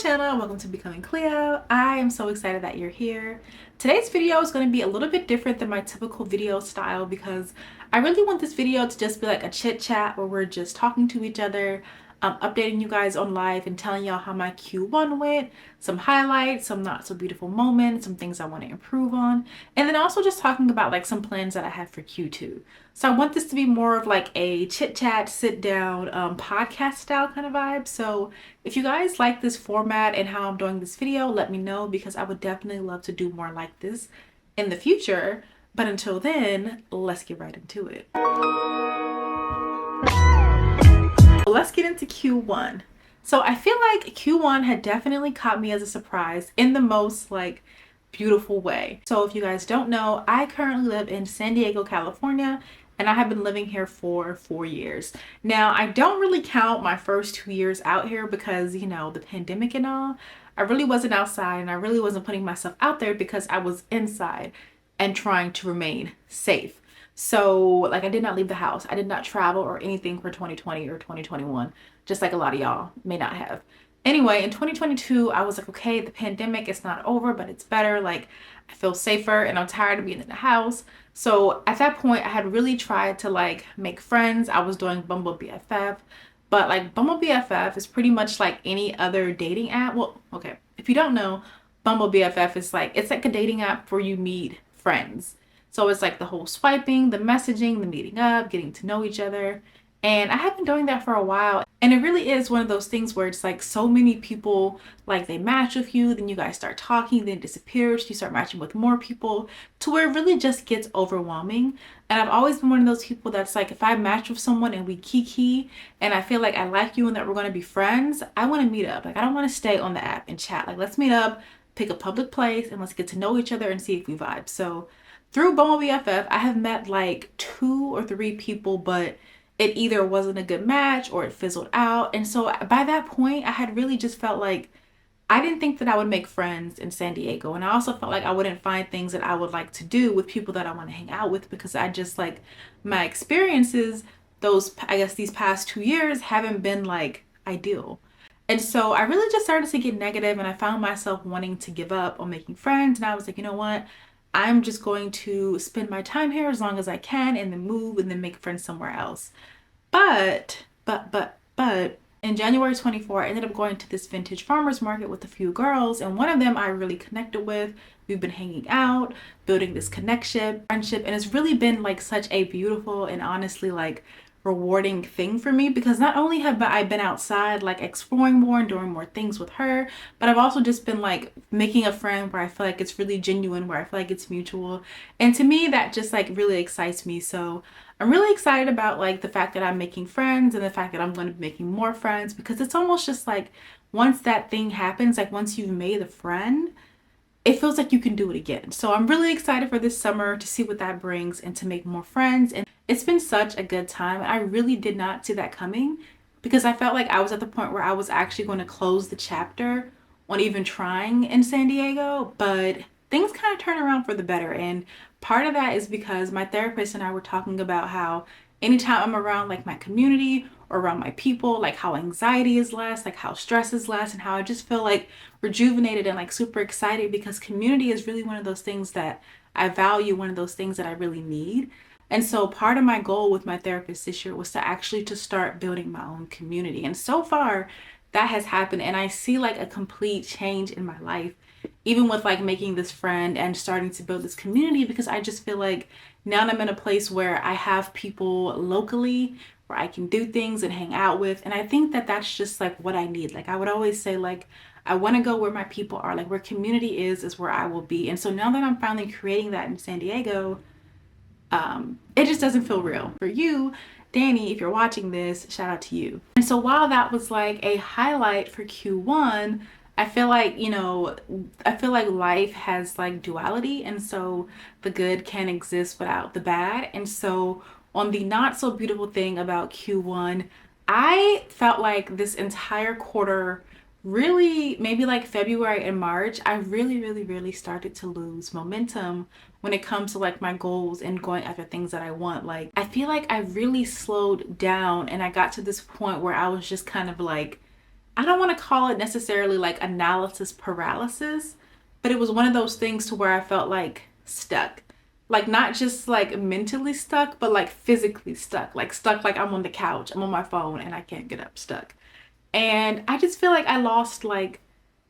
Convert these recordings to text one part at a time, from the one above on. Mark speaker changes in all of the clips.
Speaker 1: channel, welcome to Becoming Cleo. I am so excited that you're here. Today's video is going to be a little bit different than my typical video style because I really want this video to just be like a chit chat where we're just talking to each other, updating you guys on life and telling y'all how my Q1 went, some highlights, some not so beautiful moments, some things I want to improve on, and then also just talking about like some plans that I have for Q2. So I want this to be more of like a chit chat, sit down, podcast style kind of vibe. So if you guys like this format and how I'm doing this video, let me know because I would definitely love to do more like this in the future. But until then, let's get right into it. Let's get into Q1. So I feel like Q1 had definitely caught me as a surprise in the most like beautiful way. So if you guys don't know, I currently live in San Diego, California, and I have been living here for 4 years. Now, I don't really count my first 2 years out here because, you know, the pandemic and all. I really wasn't outside and I really wasn't putting myself out there because I was inside and trying to remain safe. So like I did not leave the house. I did not travel or anything for 2020 or 2021, just like a lot of y'all may not have. Anyway, in 2022, I was like, okay, the pandemic is not over, but it's better. Like I feel safer and I'm tired of being in the house. So at that point, I had really tried to like make friends. I was doing Bumble BFF, but like Bumble BFF is pretty much like any other dating app. Well, okay, if you don't know, Bumble BFF is like, it's like a dating app where you meet friends. So it's like the whole swiping, the messaging, the meeting up, getting to know each other. And I have been doing that for a while. And it really is one of those things where it's like so many people, like they match with you, then you guys start talking, then it disappears, you start matching with more people to where it really just gets overwhelming. And I've always been one of those people that's like, if I match with someone and we kiki and I feel like I like you and that we're going to be friends, I want to meet up. Like I don't want to stay on the app and chat. Like let's meet up, pick a public place and let's get to know each other and see if we vibe. So through Bumble BFF, I have met like 2 or 3 people, but it either wasn't a good match or it fizzled out. And so by that point, I had really just felt like I didn't think that I would make friends in San Diego. And I also felt like I wouldn't find things that I would like to do with people that I want to hang out with because I just like my experiences, those, I guess these past 2 years haven't been like ideal. And so I really just started to get negative and I found myself wanting to give up on making friends. And I was like, you know what? I'm just going to spend my time here as long as I can and then move and then make friends somewhere else. But in January 24, I ended up going to this vintage farmers market with a few girls, and one of them I really connected with. We've been hanging out, building this connection, friendship, and it's really been like such a beautiful and honestly like rewarding thing for me because not only have I been outside like exploring more and doing more things with her, but I've also just been like making a friend where I feel like it's really genuine, where I feel like it's mutual. And to me, that just like really excites me. So I'm really excited about like the fact that I'm making friends and the fact that I'm going to be making more friends because it's almost just like once that thing happens, like once you've made a friend, it feels like you can do it again. So I'm really excited for this summer to see what that brings and to make more friends. And it's been such a good time. I really did not see that coming because I felt like I was at the point where I was actually going to close the chapter on even trying in San Diego, but things kind of turn around for the better. And part of that is because my therapist and I were talking about how anytime I'm around like my community or around my people, like how anxiety is less, like how stress is less, and how I just feel like rejuvenated and like super excited because community is really one of those things that I value, one of those things that I really need. And so part of my goal with my therapist this year was to actually to start building my own community. And so far that has happened and I see like a complete change in my life, even with like making this friend and starting to build this community because I just feel like now I'm in a place where I have people locally where I can do things and hang out with. And I think that that's just like what I need. Like I would always say like, I want to go where my people are, like where community is where I will be. And so now that I'm finally creating that in San Diego, it just doesn't feel real. For you, Danny, if you're watching this, shout out to you. And so while that was like a highlight for Q1, I feel like, you know, I feel like life has like duality. And so the good can exist without the bad. And so on the not so beautiful thing about Q1, I felt like this entire quarter, really maybe like February and March, I really started to lose momentum when it comes to like my goals and going after things that I want. Like I feel like I really slowed down and I got to this point where I was just kind of like I don't want to call it necessarily like analysis paralysis, but it was one of those things to where I felt like stuck. Like not just like mentally stuck, but like physically stuck. Like stuck like I'm on the couch, I'm on my phone and I can't get up, stuck. And I just feel like I lost like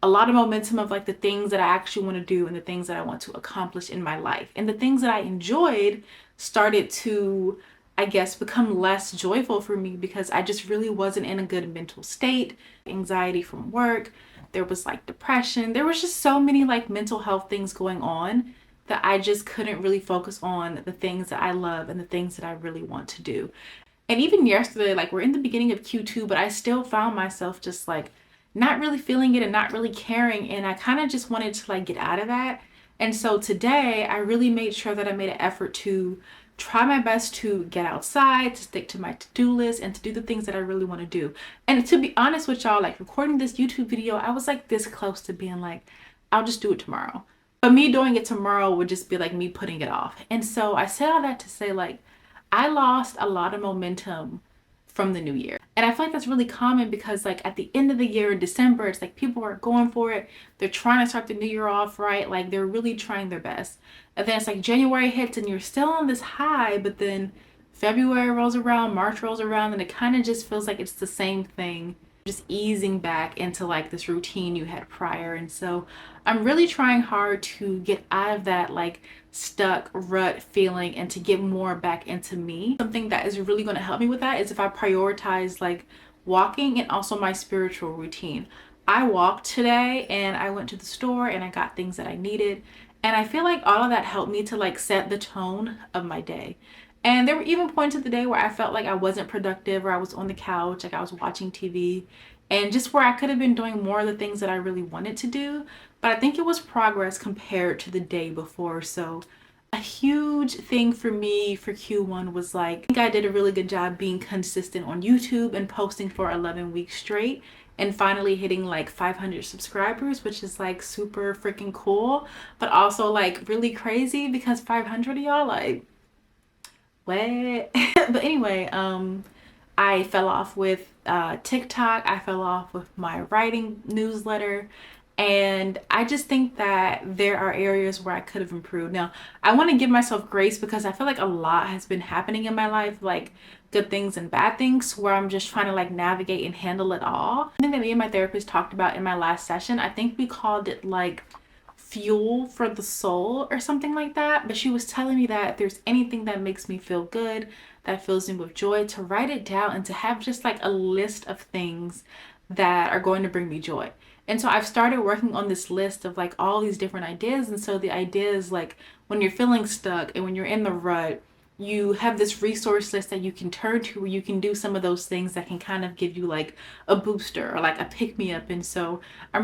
Speaker 1: a lot of momentum of like the things that I actually want to do and the things that I want to accomplish in my life. And the things that I enjoyed started to, I guess, become less joyful for me because I just really wasn't in a good mental state. Anxiety from work, there was like depression, there was just so many like mental health things going on that I just couldn't really focus on the things that I love and the things that I really want to do. And even yesterday, like we're in the beginning of Q2, but I still found myself just like not really feeling it and not really caring. And I kind of just wanted to like get out of that. And so today I really made sure that I made an effort to try my best to get outside, to stick to my to-do list and to do the things that I really want to do. And to be honest with y'all, like recording this YouTube video, I was like this close to being like, I'll just do it tomorrow. But me doing it tomorrow would just be like me putting it off. And so I say all that to say like, I lost a lot of momentum from the new year. And I feel like that's really common because like at the end of the year in December, it's like people are going for it. They're trying to start the new year off right. Like they're really trying their best. And then it's like January hits and you're still on this high, but then February rolls around, March rolls around, and it kind of just feels like it's the same thing, just easing back into like this routine you had prior. And so I'm really trying hard to get out of that like stuck rut feeling and to get more back into me. Something that is really going to help me with that is if I prioritize like walking and also my spiritual routine. I walked today and I went to the store and I got things that I needed. And I feel like all of that helped me to like set the tone of my day. And there were even points of the day where I felt like I wasn't productive or I was on the couch, like I was watching TV, and just where I could have been doing more of the things that I really wanted to do. But I think it was progress compared to the day before. So a huge thing for me for Q1 was like, I think I did a really good job being consistent on YouTube and posting for 11 weeks straight and finally hitting like 500 subscribers, which is like super freaking cool, but also like really crazy because 500 of y'all, like, what? But anyway, I fell off with TikTok. I fell off with my writing newsletter. And I just think that there are areas where I could have improved. Now, I want to give myself grace because I feel like a lot has been happening in my life, like good things and bad things, where I'm just trying to like navigate and handle it all. I think that me and my therapist talked about in my last session, I think we called it like fuel for the soul or something like that. But she was telling me that if there's anything that makes me feel good, that fills me with joy, to write it down and to have just like a list of things that are going to bring me joy. And so I've started working on this list of like all these different ideas. And so the idea is like when you're feeling stuck and when you're in the rut, you have this resource list that you can turn to where you can do some of those things that can kind of give you like a booster or like a pick me up. And so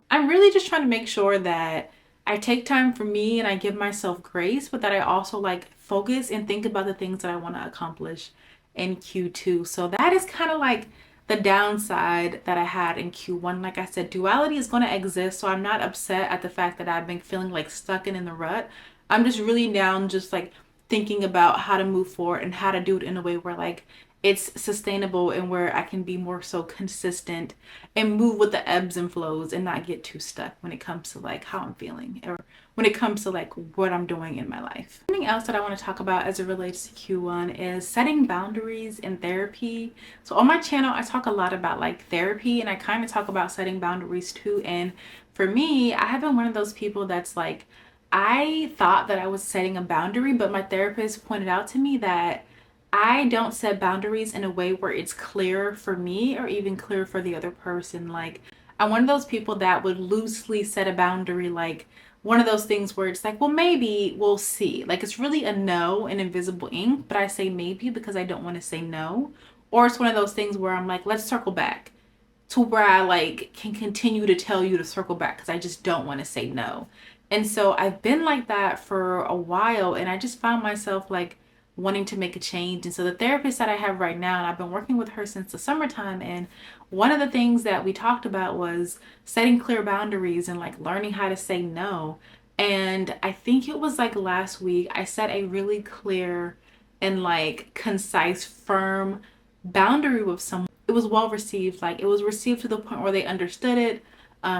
Speaker 1: I'm really just trying to make sure that I take time for me and I give myself grace, but that I also like focus and think about the things that I want to accomplish in Q2. So that is kind of like the downside that I had in Q1. Like I said, duality is going to exist, so I'm not upset at the fact that I've been feeling like stuck in the rut. I'm just really down just like thinking about how to move forward and how to do it in a way where like it's sustainable and where I can be more so consistent and move with the ebbs and flows and not get too stuck when it comes to like how I'm feeling or when it comes to like what I'm doing in my life. Something else that I want to talk about as it relates to Q1 is setting boundaries in therapy. So on my channel, I talk a lot about like therapy and I kind of talk about setting boundaries too. And for me, I have been one of those people that's like, I thought that I was setting a boundary, but my therapist pointed out to me that I don't set boundaries in a way where it's clear for me or even clear for the other person. Like, I'm one of those people that would loosely set a boundary, like one of those things where it's like, well, maybe we'll see. Like, it's really a no in invisible ink, but I say maybe because I don't want to say no. Or it's one of those things where I'm like, let's circle back, to where I like can continue to tell you to circle back because I just don't want to say no. And so I've been like that for a while and I just found myself like wanting to make a change. And so the therapist that I have right now, and I've been working with her since the summertime, and one of the things that we talked about was setting clear boundaries and like learning how to say no. And I think it was like last week I set a really clear and like concise, firm boundary with someone. it was well received. Like, it was received to the point where they understood it,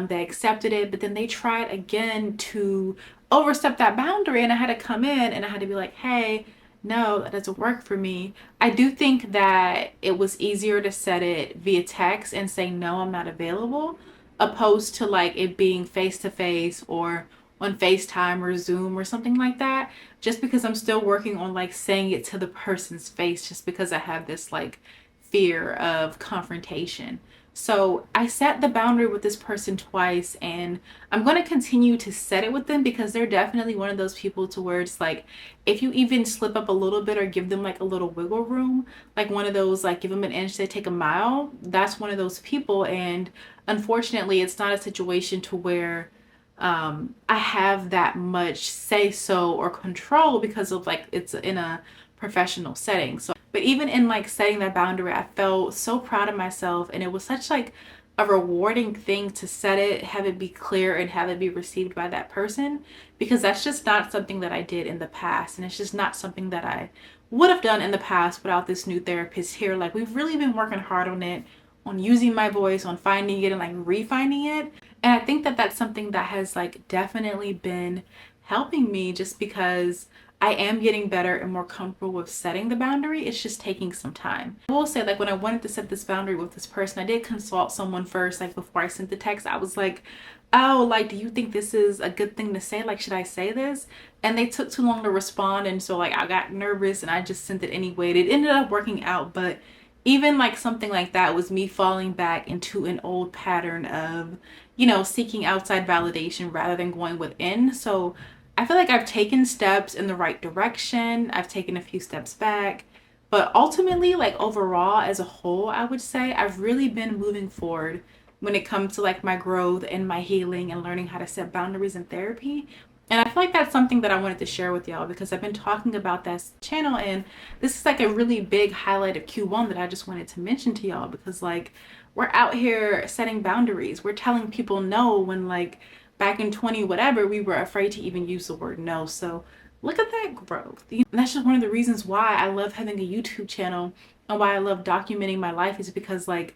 Speaker 1: they accepted it, but then they tried again to overstep that boundary, and I had to come in and I had to be like, hey, no, that doesn't work for me. I do think that it was easier to set it via text and say, no, I'm not available, opposed to like it being face to face or on FaceTime or Zoom or something like that, just because I'm still working on like saying it to the person's face, just because I have this like fear of confrontation. So I set the boundary with this person twice, and I'm going to continue to set it with them because they're definitely one of those people to where it's like, if you even slip up a little bit or give them like a little wiggle room, like one of those, like give them an inch, they take a mile, that's one of those people. And unfortunately, it's not a situation to where I have that much say so or control because of like it's in a professional setting. So, but even in like setting that boundary, I felt so proud of myself, and it was such like a rewarding thing to set it, have it be clear, and have it be received by that person, because that's just not something that I did in the past, and it's just not something that I would have done in the past without this new therapist here. Like, we've really been working hard on it, on using my voice, on finding it and like refining it. And I think that that's something that has like definitely been helping me, just because I am getting better and more comfortable with setting the boundary. It's just taking some time. I will say, like, when I wanted to set this boundary with this person, I did consult someone first, like before I sent the text. I was like, oh, like, do you think this is a good thing to say? Like, should I say this? And they took too long to respond, and so like I got nervous and I just sent it anyway. It ended up working out, but even like something like that was me falling back into an old pattern of, you know, seeking outside validation rather than going within. So I feel like I've taken steps in the right direction. I've taken a few steps back, but ultimately, like overall as a whole, I would say I've really been moving forward when it comes to like my growth and my healing and learning how to set boundaries in therapy. And I feel like that's something that I wanted to share with y'all, because I've been talking about this channel, and this is like a really big highlight of Q1 that I just wanted to mention to y'all, because like we're out here setting boundaries. We're telling people no when like back in 20 whatever we were afraid to even use the word no. So look at that growth. And that's just one of the reasons why I love having a YouTube channel and why I love documenting my life, is because like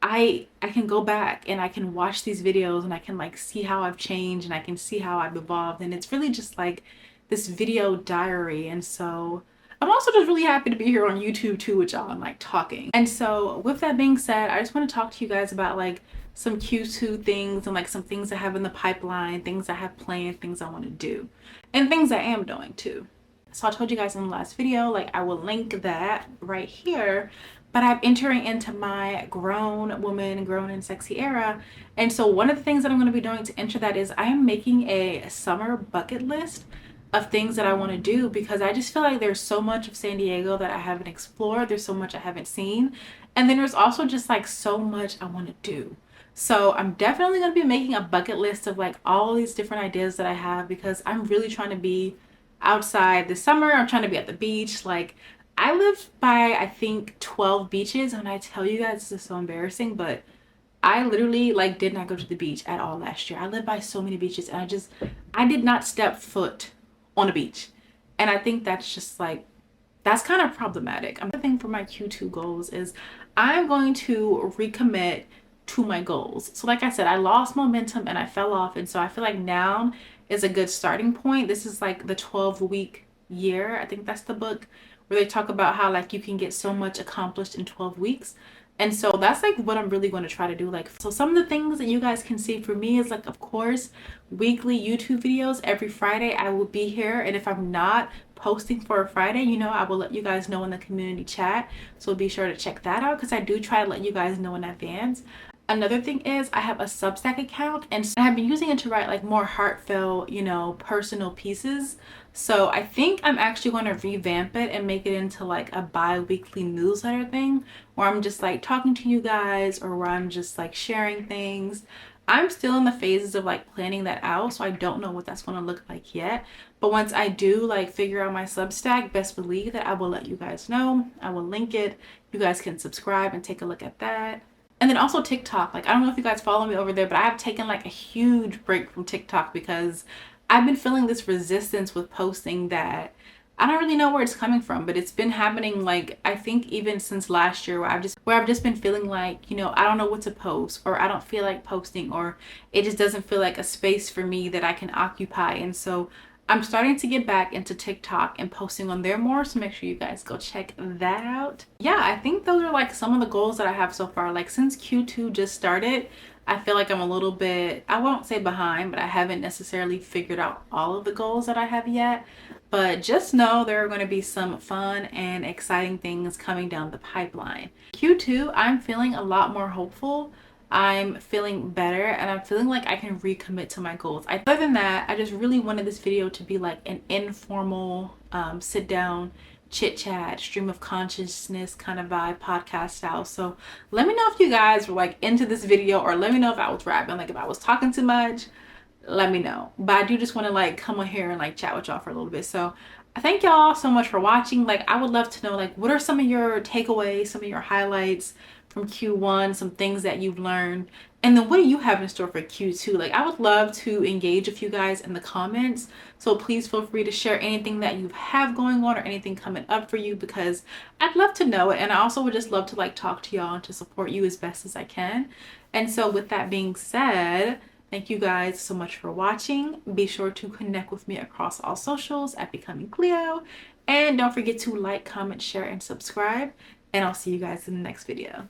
Speaker 1: I can go back and I can watch these videos and I can like see how I've changed and I can see how I've evolved, and it's really just like this video diary. And so I'm also just really happy to be here on YouTube too with y'all and like talking. And so with that being said, I just want to talk to you guys about like some Q2 things and like some things I have in the pipeline, things I have planned, things I want to do, and things I am doing too. So I told you guys in the last video, like I will link that right here, but I'm entering into my grown woman, grown and sexy era. And so one of the things that I'm going to be doing to enter that is I am making a summer bucket list of things that I want to do, because I just feel like there's so much of San Diego that I haven't explored. There's so much I haven't seen. And then there's also just like so much I want to do. So I'm definitely going to be making a bucket list of like all these different ideas that I have, because I'm really trying to be outside this summer. I'm trying to be at the beach. Like, I live by, I think, 12 beaches, and I tell you guys, this is so embarrassing, but I literally like did not go to the beach at all last year. I live by so many beaches, and I did not step foot on a beach. And I think that's just like, that's kind of problematic. Another thing for my Q2 goals is I'm going to recommit to my goals. So like I said, I lost momentum and I fell off, and so I feel like now is a good starting point. This is like the 12-week year. I think that's the book where they talk about how like you can get so much accomplished in 12 weeks. And so that's like what I'm really going to try to do. Like, so some of the things that you guys can see for me is like, of course, weekly YouTube videos. Every Friday I will be here, and if I'm not posting for a Friday, you know, I will let you guys know in the community chat. So be sure to check that out, because I do try to let you guys know in advance. Another thing is I have a Substack account, and so I've been using it to write like more heartfelt, you know, personal pieces. So I think I'm actually going to revamp it and make it into like a bi-weekly newsletter thing, where I'm just like talking to you guys, or where I'm just like sharing things. I'm still in the phases of like planning that out, so I don't know what that's going to look like yet. But once I do like figure out my Substack, best believe that I will let you guys know. I will link it. You guys can subscribe and take a look at that. And then also TikTok. Like, I don't know if you guys follow me over there, but I have taken like a huge break from TikTok, because I've been feeling this resistance with posting that I don't really know where it's coming from, but it's been happening, like, I think even since last year, where I've just been feeling like, you know, I don't know what to post, or I don't feel like posting, or it just doesn't feel like a space for me that I can occupy. And so I'm starting to get back into TikTok and posting on there more, so make sure you guys go check that out. Yeah, I think those are like some of the goals that I have so far. Like, since Q2 just started, I feel like I'm a little bit, I won't say behind, but I haven't necessarily figured out all of the goals that I have yet. But just know there are going to be some fun and exciting things coming down the pipeline. Q2, I'm feeling a lot more hopeful. I'm feeling better, and I'm feeling like I can recommit to my goals. Other than that, I just really wanted this video to be like an informal sit down chit chat, stream of consciousness kind of vibe, podcast style. So let me know if you guys were like into this video, or let me know if I was rapping, like if I was talking too much, let me know. But I do just want to like come on here and like chat with y'all for a little bit. So I thank y'all so much for watching. Like, I would love to know, like, what are some of your takeaways, some of your highlights from Q1, some things that you've learned, and then what do you have in store for Q2? Like, I would love to engage with you guys in the comments, so please feel free to share anything that you have going on or anything coming up for you, because I'd love to know it. And I also would just love to like talk to y'all and to support you as best as I can. And so with that being said, thank you guys so much for watching. Be sure to connect with me across all socials at Becoming Cleo. And don't forget to like, comment, share, and subscribe. And I'll see you guys in the next video.